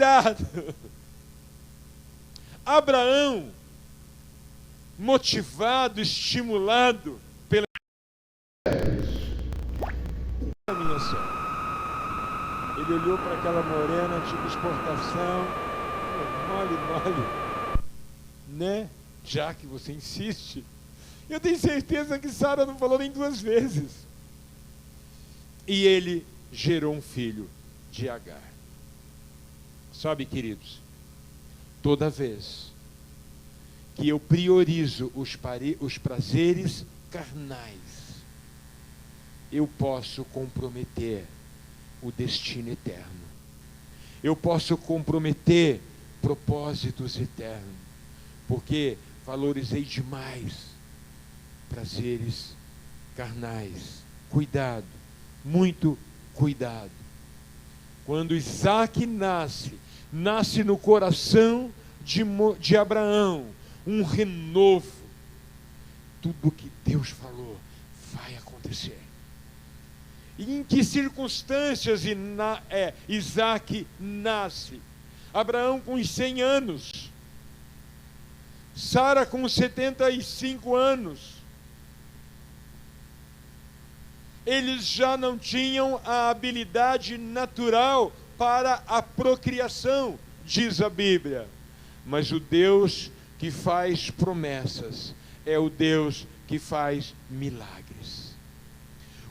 cuidado. Abraão, motivado, estimulado pela minha sogra, ele olhou para aquela morena tipo exportação, mole, né? Já que você insiste, eu tenho certeza que Sara não falou nem 2 vezes. E ele gerou um filho de Agar. Sabe, queridos, toda vez que eu priorizo os prazeres carnais, eu posso comprometer o destino eterno. Eu posso comprometer propósitos eternos, porque valorizei demais prazeres carnais. Cuidado, muito cuidado. Quando Isaac nasce no coração de Abraão um renovo. Tudo que Deus falou vai acontecer. E em que circunstâncias Isaac nasce? Abraão com os 100 anos, Sara com 75 anos. Eles já não tinham a habilidade natural para a procriação, diz a Bíblia. Mas o Deus que faz promessas é o Deus que faz milagres.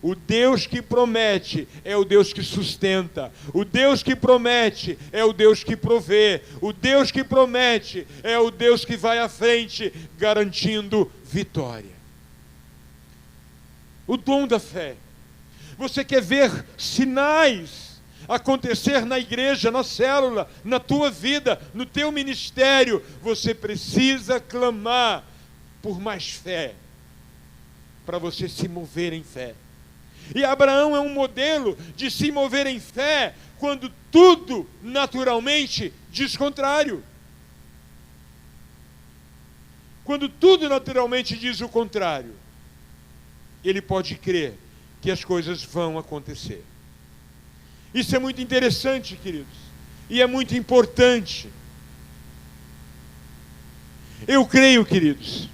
O Deus que promete é o Deus que sustenta. O Deus que promete é o Deus que provê. O Deus que promete é o Deus que vai à frente, garantindo vitória. O dom da fé. Você quer ver sinais acontecer na igreja, na célula, na tua vida, no teu ministério? Você precisa clamar por mais fé, para você se mover em fé. E Abraão é um modelo de se mover em fé quando tudo naturalmente diz contrário. Quando tudo naturalmente diz o contrário, ele pode crer que as coisas vão acontecer. Isso é muito interessante, queridos, e é muito importante. Eu creio, queridos,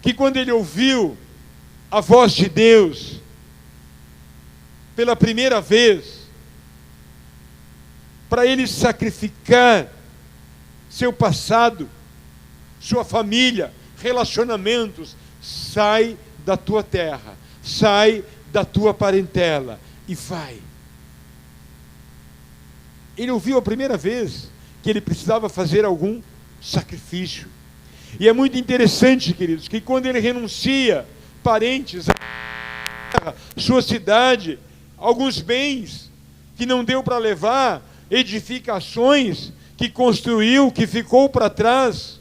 que quando ele ouviu a voz de Deus pela primeira vez, para ele sacrificar seu passado, sua família, relacionamentos, sai da tua terra, sai da tua parentela e vai. Ele ouviu a primeira vez que ele precisava fazer algum sacrifício. E é muito interessante, queridos, que quando ele renuncia parentes, a terra, sua cidade, alguns bens que não deu para levar, edificações que construiu, que ficou para trás.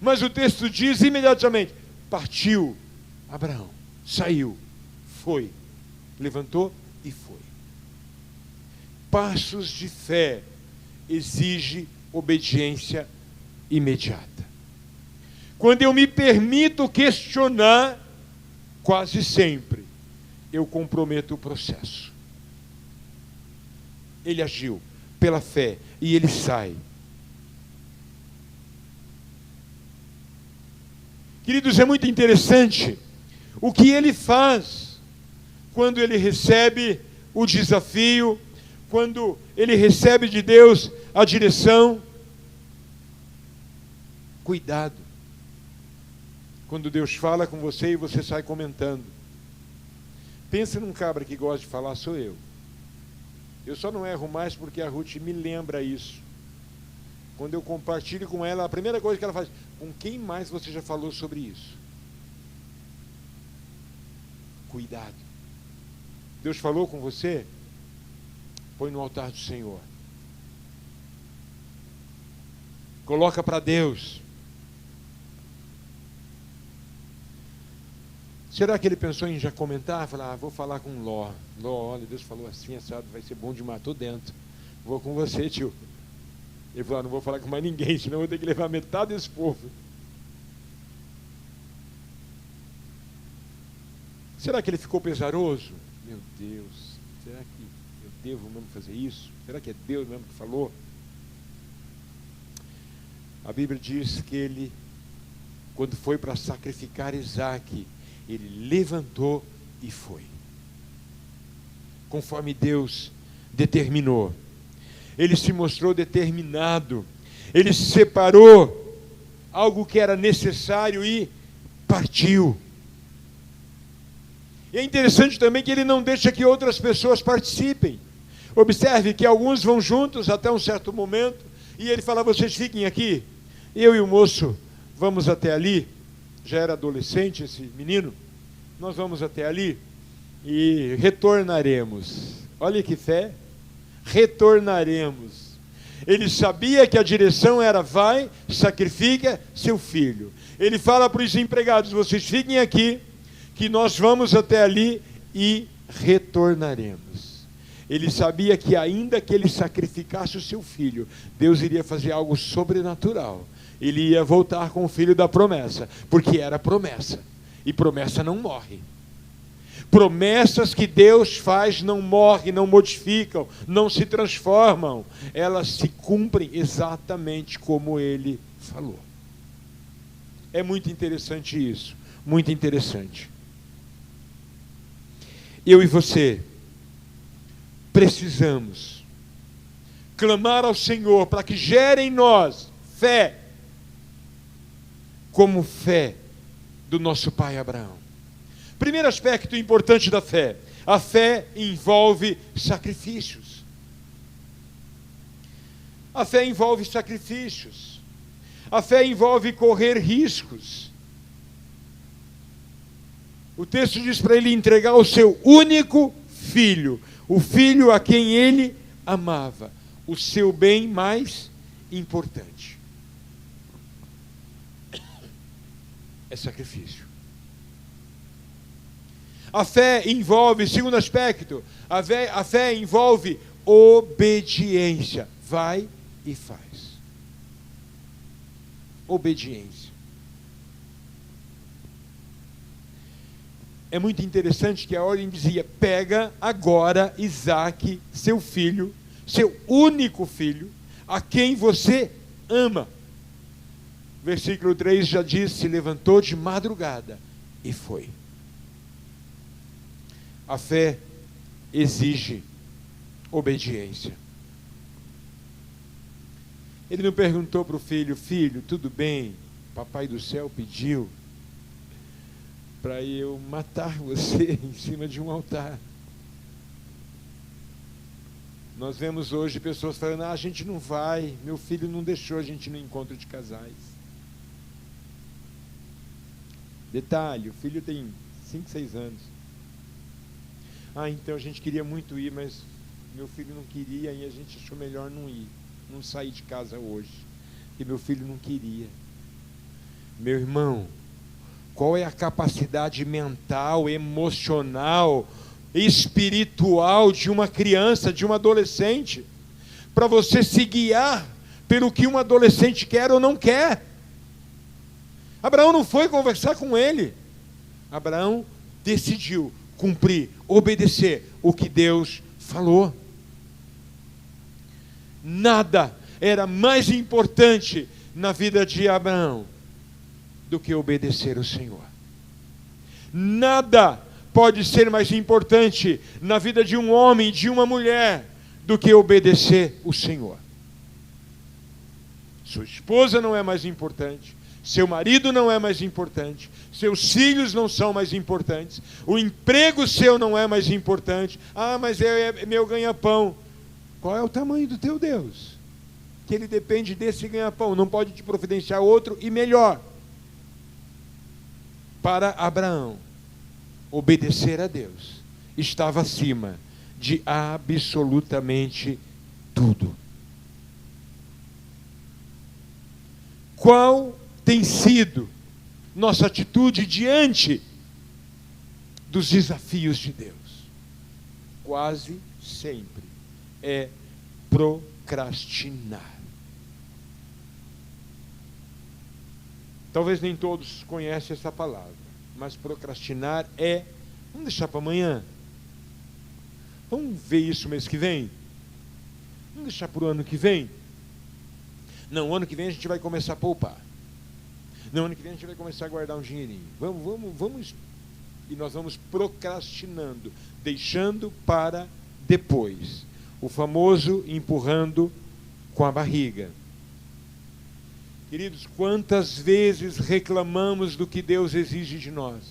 Mas o texto diz imediatamente: partiu Abraão, saiu, foi, levantou e foi. Passos de fé exige obediência imediata. Quando eu me permito questionar, quase sempre eu comprometo o processo. Ele agiu pela fé e ele sai. Queridos, é muito interessante o que ele faz quando ele recebe o desafio, quando ele recebe de Deus a direção. Cuidado quando Deus fala com você e você sai comentando. Pensa num cabra que gosta de falar, sou eu. Eu só não erro mais porque a Ruth me lembra isso. Quando eu compartilho com ela, a primeira coisa que ela faz: com quem mais você já falou sobre isso? Cuidado. Deus falou com você? Põe no altar do Senhor. Coloca para Deus. Será que ele pensou em já comentar? Falar, vou falar com Ló. Ló, olha, Deus falou assim, assado, vai ser bom demais, estou dentro. Vou com você, tio. Ele falou, não vou falar com mais ninguém, senão eu vou ter que levar metade desse povo. Será que ele ficou pesaroso? Meu Deus, será que... Meu devo mesmo fazer isso? Será que é Deus mesmo que falou? A Bíblia diz que ele, quando foi para sacrificar Isaque, ele levantou e foi, conforme Deus determinou. Ele se mostrou determinado, ele separou algo que era necessário e partiu. E é interessante também que ele não deixa que outras pessoas participem. Observe que alguns vão juntos até um certo momento, e ele fala: vocês fiquem aqui, eu e o moço vamos até ali. Já era adolescente esse menino. Nós vamos até ali e retornaremos. Olha que fé. Retornaremos. Ele sabia que a direção era: vai, sacrifica seu filho. Ele fala para os empregados: vocês fiquem aqui, que nós vamos até ali e retornaremos. Ele sabia que ainda que ele sacrificasse o seu filho, Deus iria fazer algo sobrenatural. Ele ia voltar com o filho da promessa, porque era promessa, e promessa não morre. Promessas que Deus faz não morrem, não modificam, não se transformam. Elas se cumprem exatamente como Ele falou. É muito interessante isso, muito interessante. Eu e você precisamos clamar ao Senhor para que gere em nós fé, como fé do nosso pai Abraão. Primeiro aspecto importante da fé: a fé envolve sacrifícios. A fé envolve sacrifícios. A fé envolve correr riscos. O texto diz para ele entregar o seu único filho, o filho a quem ele amava, o seu bem mais importante. É sacrifício. A fé envolve, segundo aspecto, a fé envolve obediência. Vai e faz. Obediência. É muito interessante que a ordem dizia: pega agora Isaque, seu filho, seu único filho, a quem você ama. Versículo 3 já diz: se levantou de madrugada e foi. A fé exige obediência. Ele não perguntou para o filho: filho, tudo bem, papai do céu pediu para eu matar você em cima de um altar. Nós vemos hoje pessoas falando: a gente não vai, meu filho não deixou a gente no encontro de casais. Detalhe, o filho tem 5, 6 anos. Então a gente queria muito ir, mas meu filho não queria e a gente achou melhor não ir, não sair de casa hoje, porque meu filho não queria. Meu irmão, qual é a capacidade mental, emocional, espiritual de uma criança, de um adolescente, para você se guiar pelo que um adolescente quer ou não quer? Abraão não foi conversar com ele. Abraão decidiu cumprir, obedecer o que Deus falou. Nada era mais importante na vida de Abraão do que obedecer o Senhor. Nada pode ser mais importante na vida de um homem, de uma mulher, do que obedecer o Senhor. Sua esposa não é mais importante, seu marido não é mais importante, seus filhos não são mais importantes, o emprego seu não é mais importante. Mas é meu ganha-pão. Qual é o tamanho do teu Deus? Que ele depende desse ganha-pão, não pode te providenciar outro e melhor. Para Abraão, obedecer a Deus estava acima de absolutamente tudo. Qual tem sido nossa atitude diante dos desafios de Deus? Quase sempre é procrastinar. Talvez nem todos conhecem essa palavra, mas procrastinar é: vamos deixar para amanhã. Vamos ver isso mês que vem? Vamos deixar para o ano que vem? Não, ano que vem a gente vai começar a poupar. Não, ano que vem a gente vai começar a guardar um dinheirinho. Vamos. E nós vamos procrastinando, deixando para depois. O famoso empurrando com a barriga. Queridos, quantas vezes reclamamos do que Deus exige de nós?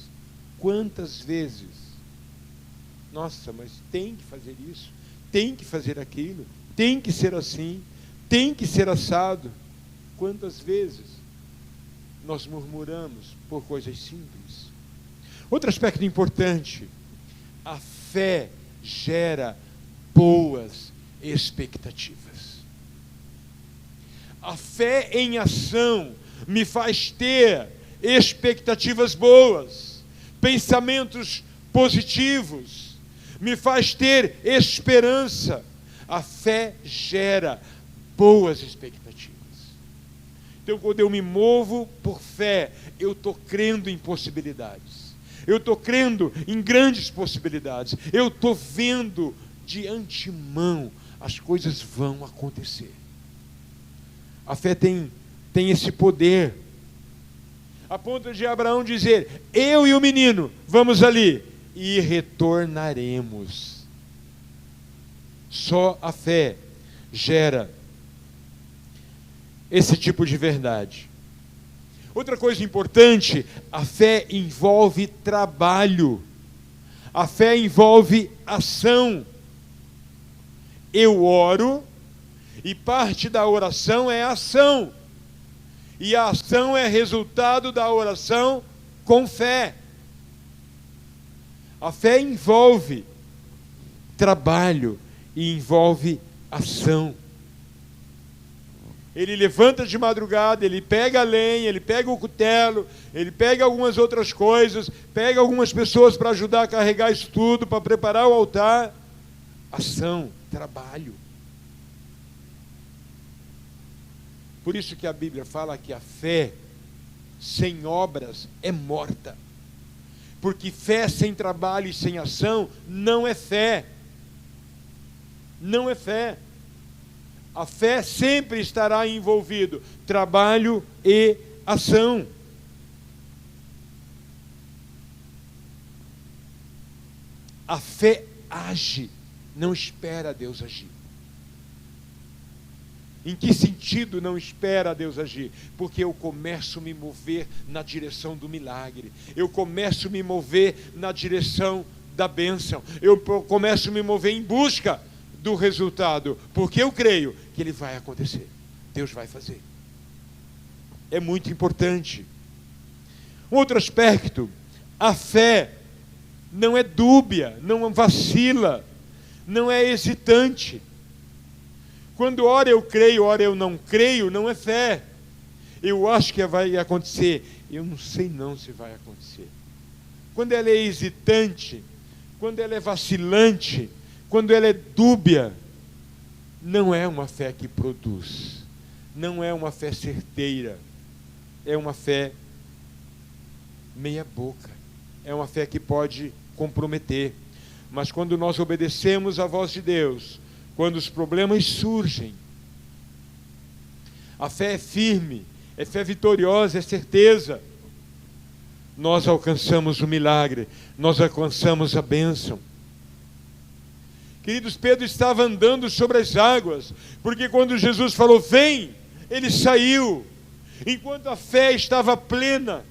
Quantas vezes? Nossa, mas tem que fazer isso, tem que fazer aquilo, tem que ser assim, tem que ser assado. Quantas vezes nós murmuramos por coisas simples? Outro aspecto importante, a fé gera boas expectativas. A fé em ação me faz ter expectativas boas, pensamentos positivos, me faz ter esperança. A fé gera boas expectativas. Então, quando eu me movo por fé, eu estou crendo em possibilidades. Eu estou crendo em grandes possibilidades. Eu estou vendo de antemão as coisas vão acontecer. A fé tem esse poder, a ponto de Abraão dizer: eu e o menino vamos ali e retornaremos. Só a fé gera esse tipo de verdade. Outra coisa importante, a fé envolve trabalho, a fé envolve ação. Eu oro, e parte da oração é ação. E a ação é resultado da oração com fé. A fé envolve trabalho e envolve ação. Ele levanta de madrugada, ele pega a lenha, ele pega o cutelo, ele pega algumas outras coisas, pega algumas pessoas para ajudar a carregar isso tudo, para preparar o altar. Ação, trabalho. Por isso que a Bíblia fala que a fé sem obras é morta. Porque fé sem trabalho e sem ação não é fé. Não é fé. A fé sempre estará envolvido trabalho e ação. A fé age, não espera Deus agir. Em que sentido não espera Deus agir? Porque eu começo a me mover na direção do milagre. Eu começo a me mover na direção da bênção. Eu começo a me mover em busca do resultado. Porque eu creio que ele vai acontecer. Deus vai fazer. É muito importante. Um outro aspecto, a fé não é dúbia, não vacila, não é hesitante. Quando ora eu creio, ora eu não creio, não é fé. Eu acho que vai acontecer. Eu não sei não se vai acontecer. Quando ela é hesitante, quando ela é vacilante, quando ela é dúbia, não é uma fé que produz. Não é uma fé certeira. É uma fé meia boca. É uma fé que pode comprometer. Mas quando nós obedecemos à voz de Deus, quando os problemas surgem, a fé é firme, é fé vitoriosa, é certeza. Nós alcançamos o milagre, nós alcançamos a bênção. Queridos, Pedro estava andando sobre as águas, porque quando Jesus falou, vem, ele saiu, enquanto a fé estava plena.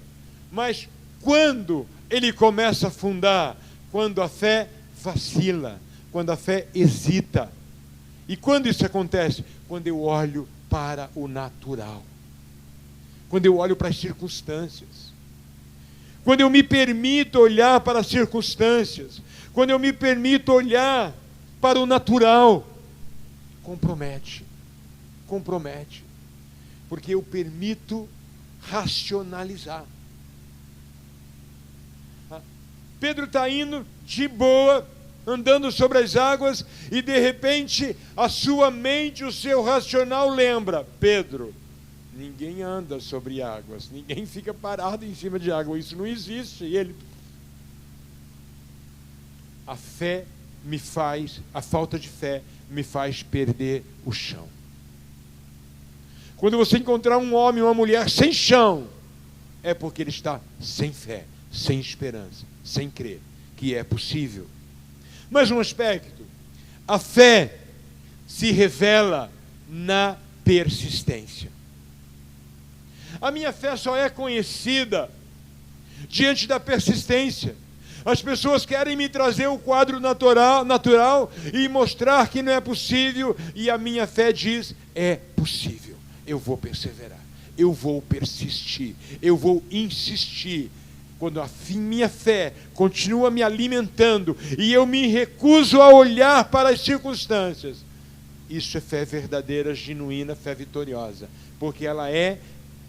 Mas quando ele começa a afundar? Quando a fé vacila, quando a fé hesita. E quando isso acontece? Quando eu olho para o natural. Quando eu olho para as circunstâncias. Quando eu me permito olhar para as circunstâncias. Quando eu me permito olhar para o natural. Compromete. Compromete. Porque eu permito racionalizar. Pedro está indo de boa, andando sobre as águas, e de repente a sua mente, o seu racional lembra: Pedro, ninguém anda sobre águas, ninguém fica parado em cima de água, isso não existe. E ele, a fé a falta de fé me faz perder o chão. Quando você encontrar um homem ou uma mulher sem chão, é porque ele está sem fé, sem esperança, sem crer que é possível. Mais um aspecto: a fé se revela na persistência. A minha fé só é conhecida diante da persistência. As pessoas querem me trazer o quadro natural e mostrar que não é possível, e a minha fé diz: é possível. Eu vou perseverar, eu vou persistir, eu vou insistir. Quando a minha fé continua me alimentando e eu me recuso a olhar para as circunstâncias, isso é fé verdadeira, genuína, fé vitoriosa, porque ela é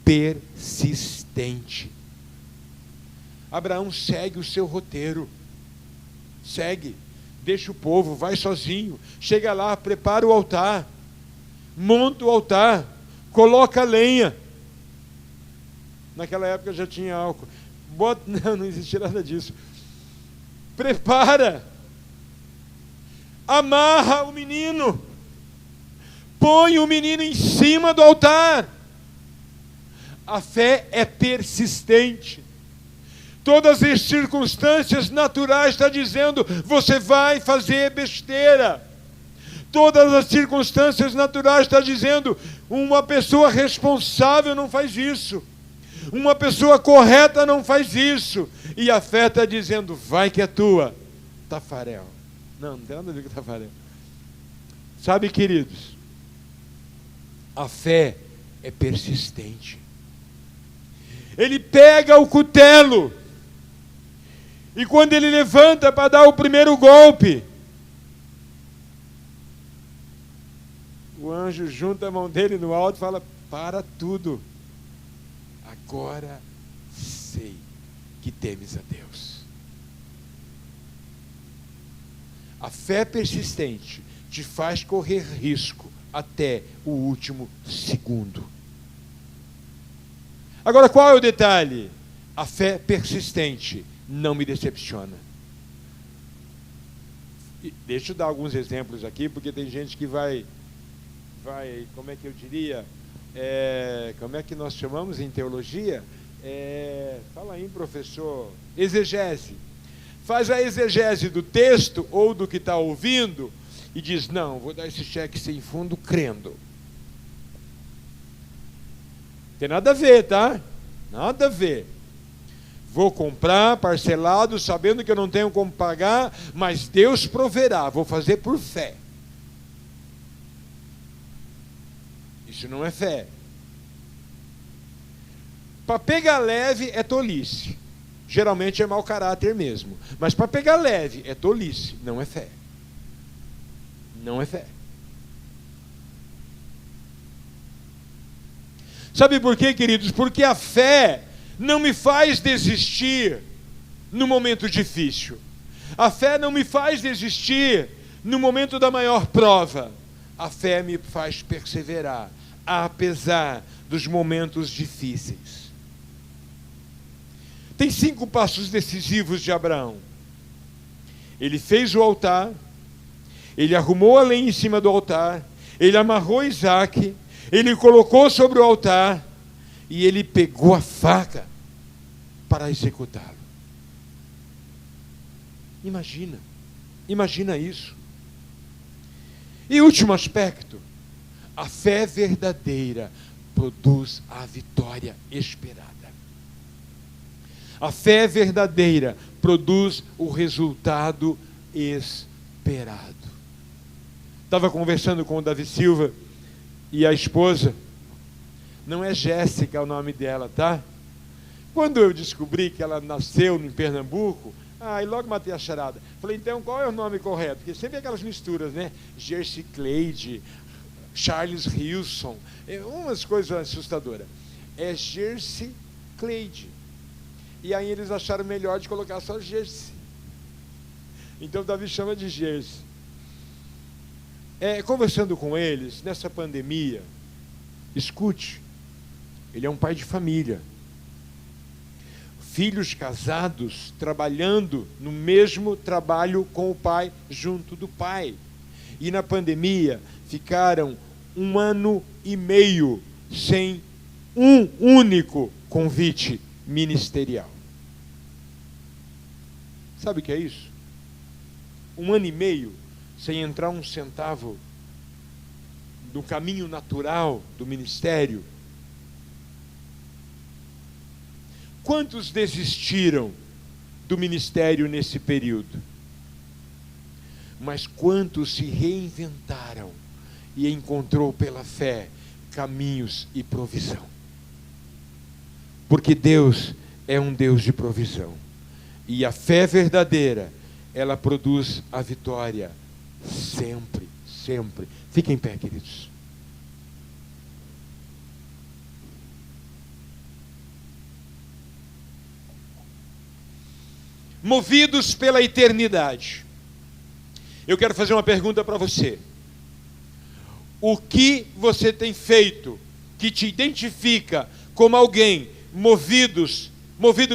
persistente. Abraão segue o seu roteiro, segue, deixa o povo, vai sozinho, chega lá, prepara o altar, monta o altar, coloca a lenha. Naquela época já tinha álcool. Não existia nada disso. Prepara, amarra o menino, põe o menino em cima do altar. A fé é persistente. Todas as circunstâncias naturais estão dizendo: você vai fazer besteira. Todas as circunstâncias naturais estão dizendo: uma pessoa responsável não faz isso. Uma pessoa correta não faz isso. E a fé está dizendo: vai que é tua. Tafarel. Não tem nada a ver com Tafarel. Sabe, queridos, a fé é persistente. Ele pega o cutelo, e quando ele levanta para dar o primeiro golpe, o anjo junta a mão dele no alto e fala: para tudo, agora sei que temes a Deus. A fé persistente te faz correr risco até o último segundo. Agora, qual é o detalhe? A fé persistente não me decepciona. Deixa eu dar alguns exemplos aqui, porque tem gente que vai, como é que eu diria, como é que nós chamamos em teologia? Fala aí, professor, exegese. Faz a exegese do texto ou do que está ouvindo e diz: não, vou dar esse cheque sem fundo crendo. Tem nada a ver, tá? Nada a ver. Vou comprar parcelado, sabendo que eu não tenho como pagar, mas Deus proverá, vou fazer por fé. Isso não é fé. Para pegar leve é tolice. Geralmente é mau caráter mesmo. Mas para pegar leve é tolice, não é fé. Não é fé. Sabe por quê, queridos? Porque a fé não me faz desistir no momento difícil. A fé não me faz desistir no momento da maior prova. A fé me faz perseverar, apesar dos momentos difíceis. Tem 5 passos decisivos de Abraão. Ele fez o altar, ele arrumou a lenha em cima do altar, ele amarrou Isaque, ele colocou sobre o altar e ele pegou a faca para executá-lo. Imagina isso. E último aspecto: a fé verdadeira produz a vitória esperada. A fé verdadeira produz o resultado esperado. Estava conversando com o Davi Silva e a esposa, não é Jéssica o nome dela, tá? Quando eu descobri que ela nasceu em Pernambuco, e logo matei a charada. Falei: então qual é o nome correto? Porque sempre é aquelas misturas, né? Jersey Cleide, Charles Hilson, umas coisas assustadoras. É Jersey Cleide. E aí eles acharam melhor de colocar só Jersey. Então Davi chama de Jersey. Conversando com eles, nessa pandemia, escute, ele é um pai de família. filhos casados trabalhando no mesmo trabalho com o pai, junto do pai. E na pandemia ficaram 1 ano e meio sem um único convite ministerial. Sabe o que é isso? 1 ano e meio sem entrar um centavo no caminho natural do ministério. Quantos desistiram do ministério nesse período? Mas quantos se reinventaram e encontrou pela fé caminhos e provisão? Porque Deus é um Deus de provisão. E a fé verdadeira, ela produz a vitória sempre, sempre. Fiquem em pé, queridos. Movidos pela eternidade. Eu quero fazer uma pergunta para você. O que você tem feito que te identifica como alguém movido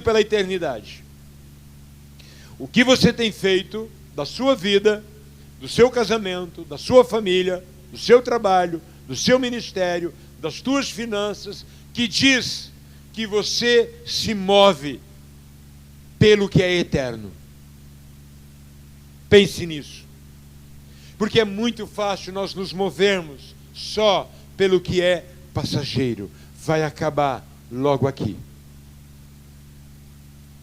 pela eternidade? O que você tem feito da sua vida, do seu casamento, da sua família, do seu trabalho, do seu ministério, das suas finanças, que diz que você se move pelo que é eterno? Pense nisso. Porque é muito fácil nós nos movermos só pelo que é passageiro. Vai acabar logo aqui.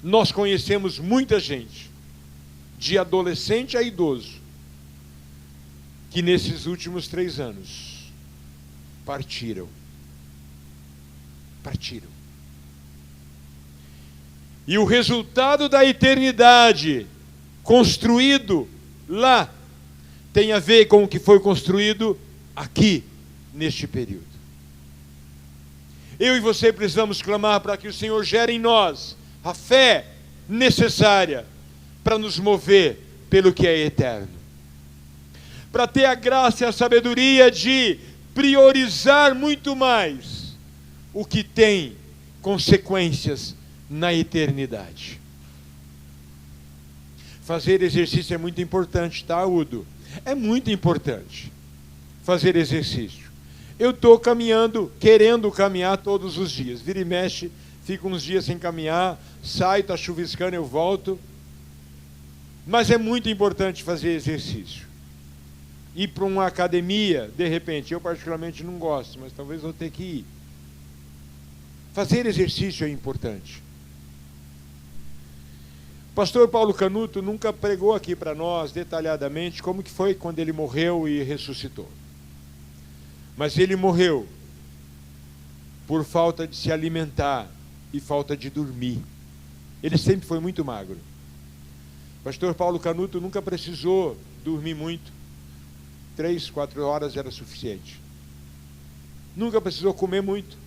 Nós conhecemos muita gente, de adolescente a idoso, que nesses últimos 3 anos partiram. E o resultado da eternidade construído lá tem a ver com o que foi construído aqui, neste período. Eu e você precisamos clamar para que o Senhor gere em nós a fé necessária para nos mover pelo que é eterno. Para ter a graça e a sabedoria de priorizar muito mais o que tem consequências na eternidade. Fazer exercício é muito importante, tá, Udo? É muito importante fazer exercício. Eu estou caminhando, querendo caminhar todos os dias. Vira e mexe, fico uns dias sem caminhar, saio, está chuviscando, eu volto. Mas é muito importante fazer exercício. Ir para uma academia, de repente, eu particularmente não gosto, mas talvez vou ter que ir. Fazer exercício é importante. O pastor Paulo Canuto nunca pregou aqui para nós detalhadamente como que foi quando ele morreu e ressuscitou. Mas ele morreu por falta de se alimentar e falta de dormir. Ele sempre foi muito magro. O pastor Paulo Canuto nunca precisou dormir muito. 3, 4 horas era suficiente. Nunca precisou comer muito.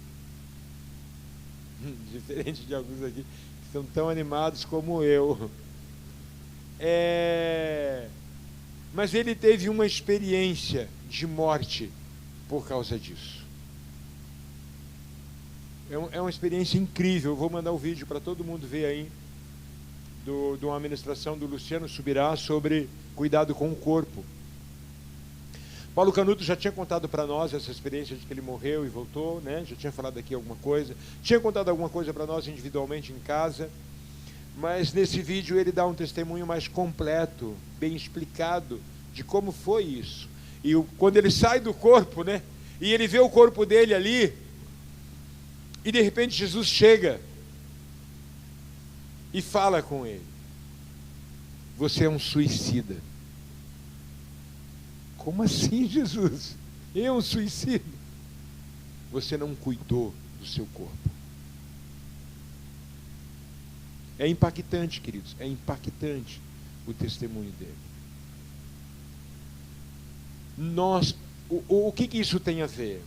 Diferente de alguns aqui que são tão animados como eu. Mas ele teve uma experiência de morte por causa disso. É uma experiência incrível. Eu vou mandar o vídeo para todo mundo ver aí, de uma ministração do Luciano Subirá sobre cuidado com o corpo. Paulo Canuto já tinha contado para nós essa experiência de que ele morreu e voltou, né? Já tinha falado aqui alguma coisa. Tinha contado alguma coisa para nós individualmente em casa. Mas nesse vídeo ele dá um testemunho mais completo, bem explicado, de como foi isso. E quando ele sai do corpo, né? E ele vê o corpo dele ali, e de repente Jesus chega e fala com ele: você é um suicida. Como assim, Jesus? Eu um suicida? Você não cuidou do seu corpo. É impactante, queridos, é impactante o testemunho dele. O que isso tem a ver?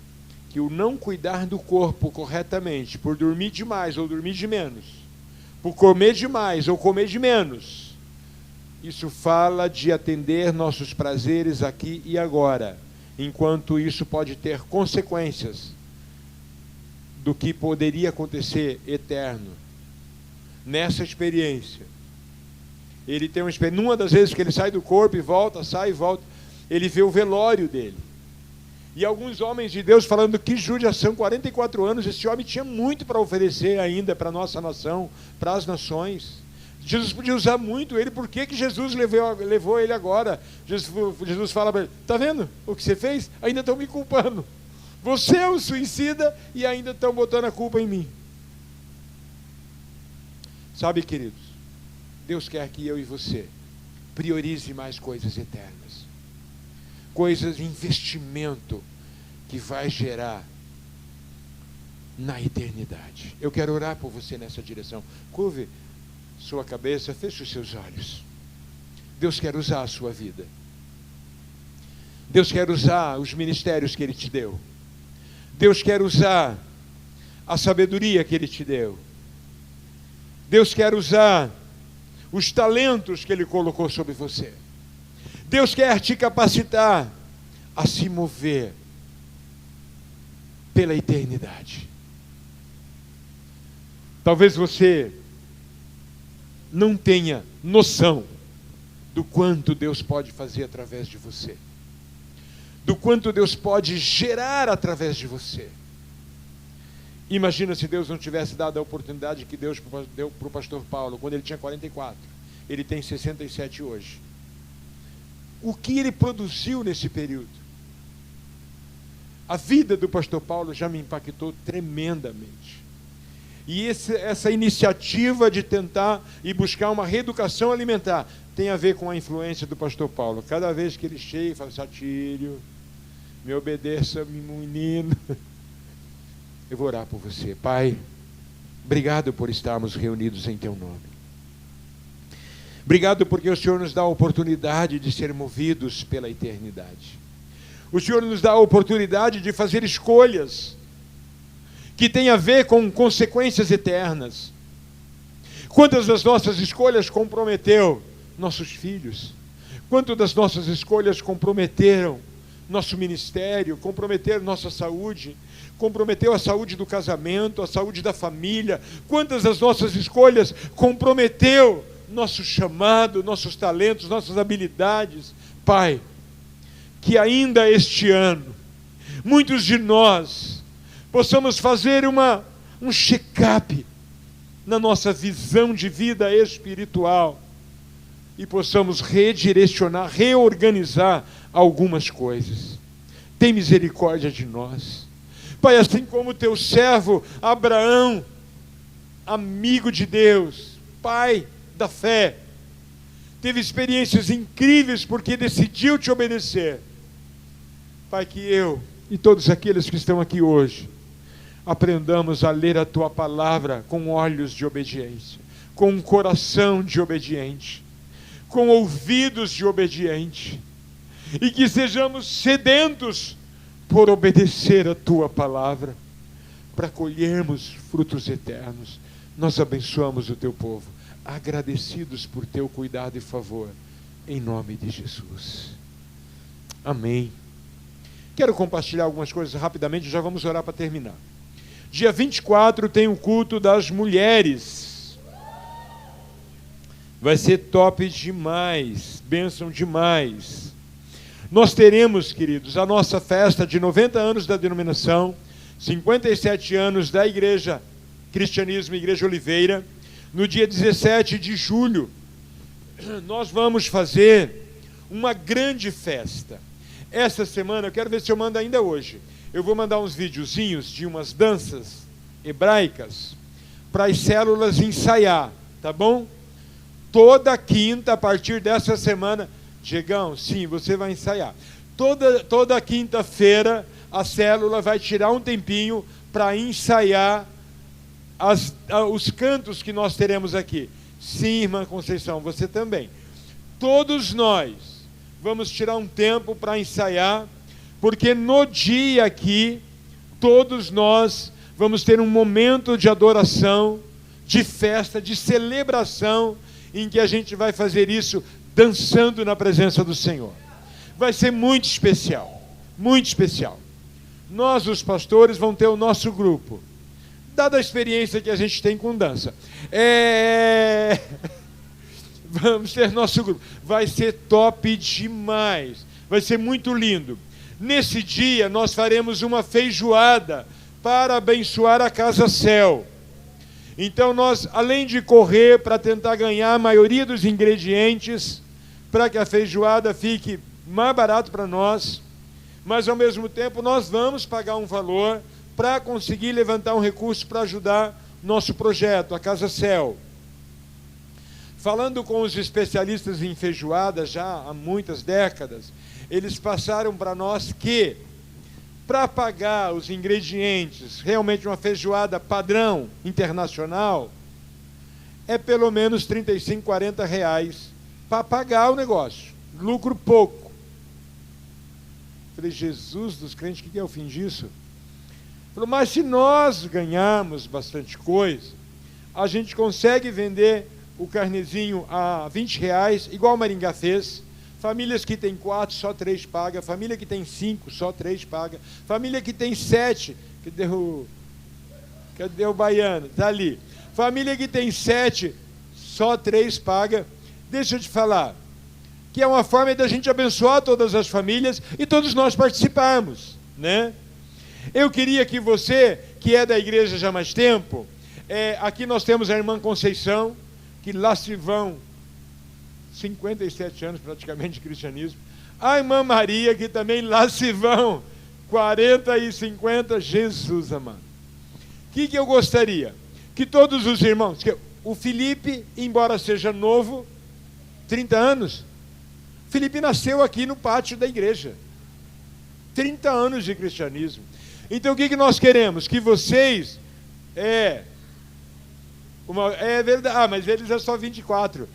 Que o não cuidar do corpo corretamente, por dormir demais ou dormir de menos, por comer demais ou comer de menos, isso fala de atender nossos prazeres aqui e agora, enquanto isso pode ter consequências do que poderia acontecer eterno. nessa experiência, ele tem uma experiência, numa das vezes que ele sai do corpo e volta, sai e volta, ele vê o velório dele. E alguns homens de Deus falando, que judiação, 44 anos, esse homem tinha muito para oferecer ainda para a nossa nação, para as nações. Jesus podia usar muito ele, por que Jesus levou ele agora? Jesus fala para ele, está vendo o que você fez? Ainda estão me culpando. Você é um suicida e ainda estão botando a culpa em mim. Sabe, queridos, Deus quer que eu e você priorize mais coisas eternas. Coisas de investimento que vai gerar na eternidade. Eu quero orar por você nessa direção. Curve sua cabeça, feche os seus olhos. Deus quer usar a sua vida. Deus quer usar os ministérios que Ele te deu. Deus quer usar a sabedoria que Ele te deu. Deus quer usar os talentos que Ele colocou sobre você. Deus quer te capacitar a se mover pela eternidade. Talvez você não tenha noção do quanto Deus pode fazer através de você, do quanto Deus pode gerar através de você. Imagina se Deus não tivesse dado a oportunidade que Deus deu para o pastor Paulo, quando ele tinha 44, ele tem 67 hoje. O que ele produziu nesse período? A vida do pastor Paulo já me impactou tremendamente. E essa iniciativa de tentar e buscar uma reeducação alimentar tem a ver com a influência do pastor Paulo. Cada vez que ele chega e fala, Satírio, me obedeça, menino. Eu vou orar por você. Pai, obrigado por estarmos reunidos em Teu nome. Obrigado porque o Senhor nos dá a oportunidade de ser movidos pela eternidade. O Senhor nos dá a oportunidade de fazer escolhas que têm a ver com consequências eternas. Quantas das nossas escolhas comprometeu nossos filhos? Quantas das nossas escolhas comprometeram nosso ministério, comprometeram nossa saúde, comprometeu a saúde do casamento, a saúde da família? Quantas das nossas escolhas comprometeu nosso chamado, nossos talentos, nossas habilidades? Pai, que ainda este ano, muitos de nós possamos fazer um check-up na nossa visão de vida espiritual e possamos redirecionar, reorganizar algumas coisas. Tem misericórdia de nós. Pai, assim como teu servo Abraão, amigo de Deus, pai da fé, teve experiências incríveis porque decidiu te obedecer. Pai, que eu e todos aqueles que estão aqui hoje aprendamos a ler a Tua palavra com olhos de obediência, com um coração de obediente, com ouvidos de obediente, e que sejamos sedentos por obedecer a Tua palavra, para colhermos frutos eternos. Nós abençoamos o Teu povo, agradecidos por Teu cuidado e favor, em nome de Jesus. Amém. Quero compartilhar algumas coisas rapidamente, já vamos orar para terminar. Dia 24 tem o culto das mulheres. Vai ser top demais, bênção demais. Nós teremos, queridos, a nossa festa de 90 anos da denominação, 57 anos da Igreja Cristianismo Igreja Oliveira, no dia 17 de julho. Nós vamos fazer uma grande festa. Essa semana, eu quero ver se eu mando ainda hoje. Eu vou mandar uns videozinhos de umas danças hebraicas para as células ensaiar, tá bom? Toda quinta, a partir dessa semana, Diegão, sim, você vai ensaiar. Toda quinta-feira, a célula vai tirar um tempinho para ensaiar os cantos que nós teremos aqui. Sim, irmã Conceição, você também. Todos nós vamos tirar um tempo para ensaiar, porque no dia aqui, todos nós vamos ter um momento de adoração, de festa, de celebração, em que a gente vai fazer isso dançando na presença do Senhor. Vai ser muito especial, muito especial. Nós, os pastores, vamos ter o nosso grupo. dada a experiência que a gente tem com dança. Vamos ter nosso grupo. Vai ser top demais. Vai ser muito lindo. Nesse dia, nós faremos uma feijoada para abençoar a Casa Céu. Então, nós, além de correr para tentar ganhar a maioria dos ingredientes, para que a feijoada fique mais barato para nós, mas, ao mesmo tempo, nós vamos pagar um valor para conseguir levantar um recurso para ajudar nosso projeto, a Casa Céu. Falando com os especialistas em feijoada já há muitas décadas, eles passaram para nós que, para pagar os ingredientes, realmente uma feijoada padrão internacional, é pelo menos R$ 35, 40 reais para pagar o negócio. Lucro pouco. Falei, Jesus dos crentes, o que é o fim disso? Falei, mas se nós ganharmos bastante coisa, a gente consegue vender o carnezinho a R$ 20, igual o Maringá fez. Famílias que tem 4, só 3 paga. Família que tem 5, só 3 paga. Família que tem 7, cadê o baiano? Está ali. Família que tem 7, só 3 paga. Deixa eu te falar, que é uma forma da gente abençoar todas as famílias e todos nós participarmos, né? Eu queria que você, que é da igreja já há mais tempo, aqui nós temos a irmã Conceição, que lá se vão 57 anos praticamente de cristianismo. A irmã Maria, que também lá se vão 40 e 50, Jesus amado. O que eu gostaria? Que todos os irmãos, o Felipe, embora seja novo, 30 anos, Felipe nasceu aqui no pátio da igreja. 30 anos de cristianismo. Então o que nós queremos? Que vocês, é verdade, mas eles é só 24.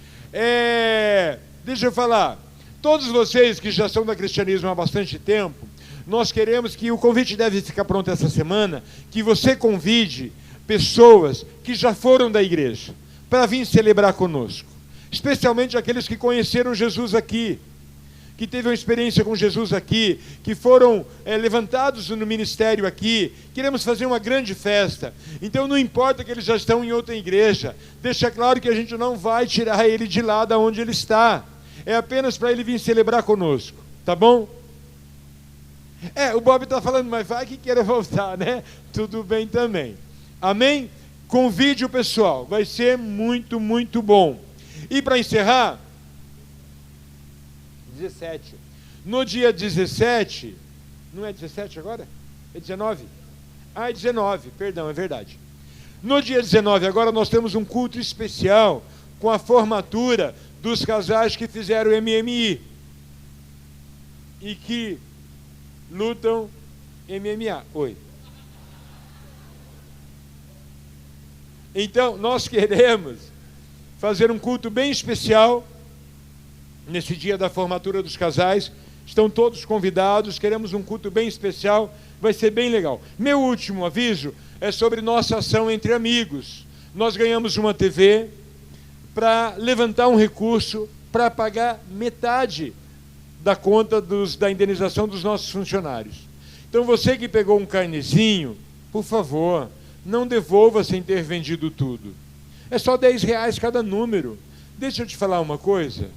Deixa eu falar, todos vocês que já são do cristianismo há bastante tempo, nós queremos que o convite deve ficar pronto essa semana, que você convide pessoas que já foram da igreja, para vir celebrar conosco, especialmente aqueles que conheceram Jesus aqui, que teve uma experiência com Jesus aqui, que foram levantados no ministério aqui. Queremos fazer uma grande festa. Então não importa que eles já estão em outra igreja, deixa claro que a gente não vai tirar ele de lá da onde ele está, é apenas para ele vir celebrar conosco, tá bom? O Bob está falando, mas vai que queira voltar, né? Tudo bem também, amém? Convide o pessoal, vai ser muito, muito bom. E para encerrar, 17. No dia 17, não é 17 agora? É 19? É 19, perdão, é verdade. No dia 19, agora nós temos um culto especial com a formatura dos casais que fizeram MMI e que lutam MMA. Oi. Então, nós queremos fazer um culto bem especial nesse dia da formatura dos casais. Estão todos convidados, queremos um culto bem especial, vai ser bem legal. Meu último aviso é sobre nossa ação entre amigos. Nós ganhamos uma TV para levantar um recurso para pagar metade da conta da indenização dos nossos funcionários. Então você que pegou um carnezinho, por favor, não devolva sem ter vendido tudo. É só R$10 cada número. Deixa eu te falar uma coisa.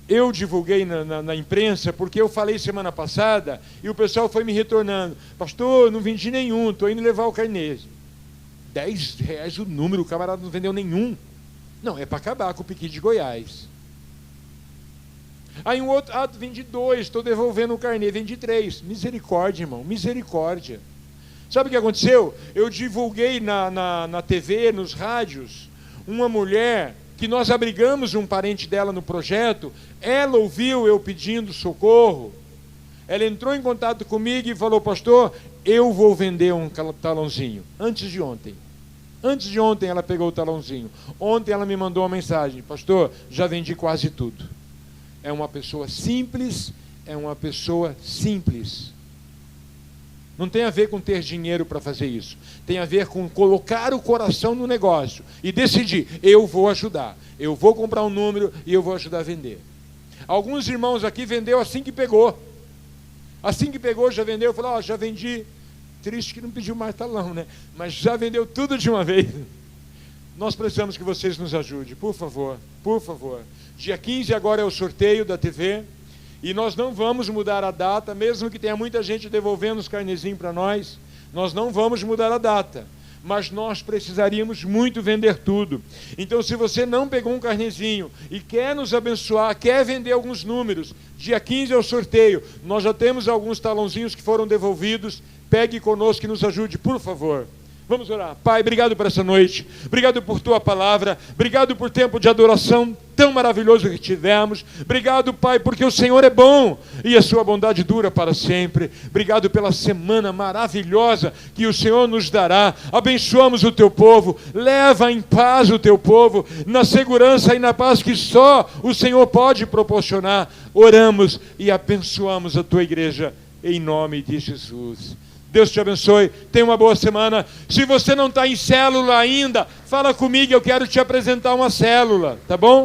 Eu divulguei na imprensa, porque eu falei semana passada, e o pessoal foi me retornando. Pastor, não vendi nenhum, estou indo levar o carnê. R$10 o número, o camarada não vendeu nenhum. Não, é para acabar com o Piqui de Goiás. Aí um outro, vendi 2, estou devolvendo o carnê, vendi 3. Misericórdia, irmão, misericórdia. Sabe o que aconteceu? Eu divulguei na TV, nos rádios, uma mulher que nós abrigamos um parente dela no projeto. Ela ouviu eu pedindo socorro, ela entrou em contato comigo e falou: pastor, eu vou vender um talãozinho. Antes de ontem ela pegou o talãozinho. Ontem ela me mandou uma mensagem: pastor, já vendi quase tudo. É uma pessoa simples, Não tem a ver com ter dinheiro para fazer isso. Tem a ver com colocar o coração no negócio e decidir: eu vou ajudar, eu vou comprar um número e eu vou ajudar a vender. Alguns irmãos aqui vendeu assim que pegou. Assim que pegou, já vendeu. Falou: já vendi triste que não pediu mais talão, né? Mas já vendeu tudo de uma vez. Nós precisamos que vocês nos ajudem, por favor, por favor. Dia 15 agora é o sorteio da TV, e nós não vamos mudar a data, mesmo que tenha muita gente devolvendo os carnezinhos para nós, nós não vamos mudar a data. Mas nós precisaríamos muito vender tudo. Então, se você não pegou um carnezinho e quer nos abençoar, quer vender alguns números, dia 15 é o sorteio, nós já temos alguns talãozinhos que foram devolvidos, pegue conosco e nos ajude, por favor. Vamos orar. Pai, obrigado por essa noite, obrigado por Tua palavra, obrigado por tempo de adoração tão maravilhoso que tivemos, obrigado, Pai, porque o Senhor é bom e a Sua bondade dura para sempre. Obrigado pela semana maravilhosa que o Senhor nos dará. Abençoamos o Teu povo, leva em paz o Teu povo, na segurança e na paz que só o Senhor pode proporcionar. Oramos e abençoamos a Tua igreja, em nome de Jesus. Deus te abençoe, tenha uma boa semana. Se você não está em célula ainda, fala comigo, eu quero te apresentar uma célula, tá bom?